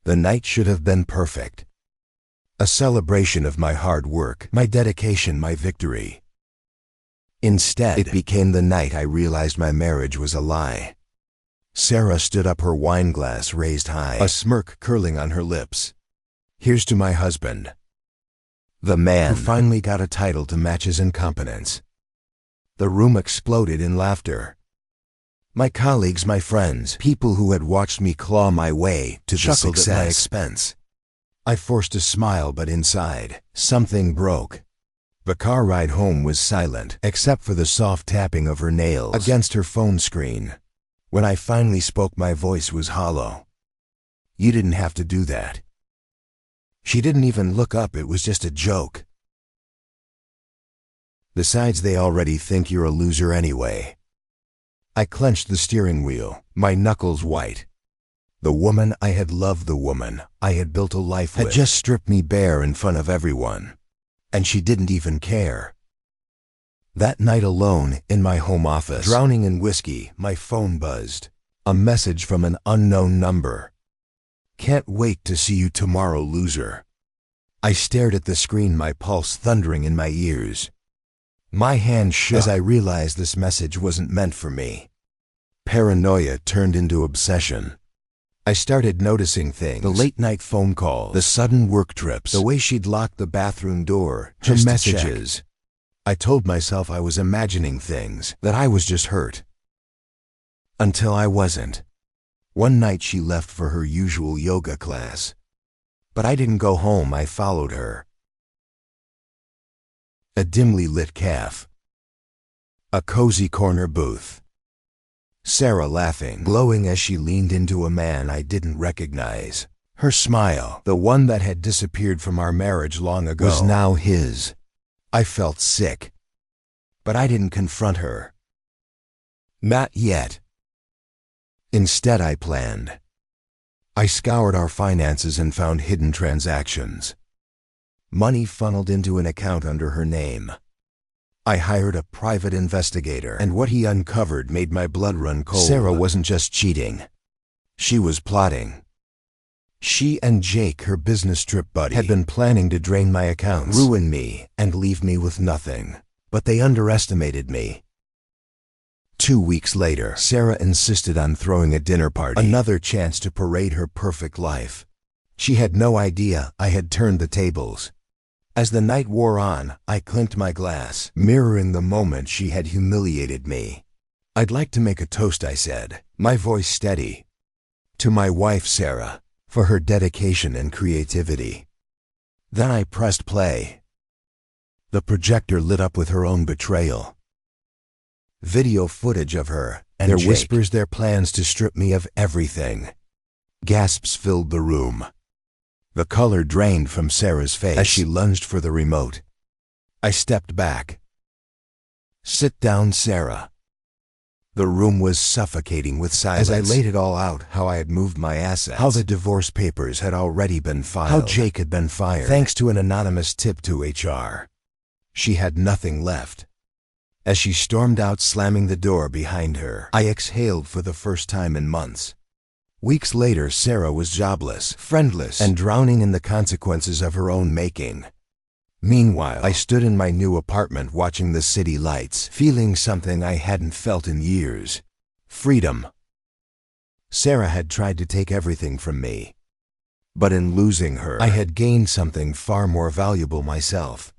The night should have been perfect. A celebration of my hard work, my dedication, my victory. Instead, it became the night I realized my marriage was a lie. Sarah stood up, her wine glass raised high, a smirk curling on her lips. Here's to my husband. The man who finally got a title to match his incompetence. The room exploded in laughter. My colleagues, my friends, people who had watched me claw my way to the success at my expense. I forced a smile, but inside, something broke. The car ride home was silent, except for the soft tapping of her nails against her phone screen. When I finally spoke, my voice was hollow. You didn't have to do that. She didn't even look up, it was just a joke. Besides, they already think you're a loser anyway. I clenched the steering wheel, my knuckles white. The woman I had loved, the woman I had built a life with, had just stripped me bare in front of everyone. And she didn't even care. That night, alone in my home office, drowning in whiskey, my phone buzzed. A message from an unknown number. Can't wait to see you tomorrow, loser. I stared at the screen, my pulse thundering in my ears. My hand shook as I realized this message wasn't meant for me. Paranoia turned into obsession. I started noticing things. The late-night phone calls, the sudden work trips, the way she'd lock the bathroom door, her messages. I told myself I was imagining things, that I was just hurt. Until I wasn't. One night she left for her usual yoga class. But I didn't go home, I followed her. A dimly lit cafe. A cozy corner booth. Sarah laughing, glowing as she leaned into a man I didn't recognize. Her smile, the one that had disappeared from our marriage long ago, was now his. I felt sick. But I didn't confront her. Not yet. Instead, I planned. I scoured our finances and found hidden transactions. Money funneled into an account under her name. I hired a private investigator, and what he uncovered made my blood run cold. Sarah wasn't just cheating. She was plotting. She and Jake, her business trip buddy, had been planning to drain my accounts, ruin me, and leave me with nothing. But they underestimated me. 2 weeks later, Sarah insisted on throwing a dinner party, another chance to parade her perfect life. She had no idea I had turned the tables. As the night wore on, I clinked my glass, mirroring the moment she had humiliated me. I'd like to make a toast, I said, my voice steady. To my wife, Sarah, for her dedication and creativity. Then I pressed play. The projector lit up with her own betrayal. Video footage of her and their whispers, their plans to strip me of everything. Gasps filled the room. The color drained from Sarah's face as she lunged for the remote. I stepped back. Sit down, Sarah. The room was suffocating with silence. As I laid it all out, how I had moved my assets, how the divorce papers had already been filed, how Jake had been fired, thanks to an anonymous tip to HR. She had nothing left. As she stormed out, slamming the door behind her, I exhaled for the first time in months. Weeks later, Sarah was jobless, friendless, and drowning in the consequences of her own making. Meanwhile, I stood in my new apartment watching the city lights, feeling something I hadn't felt in years. Freedom. Sarah had tried to take everything from me. But in losing her, I had gained something far more valuable, myself.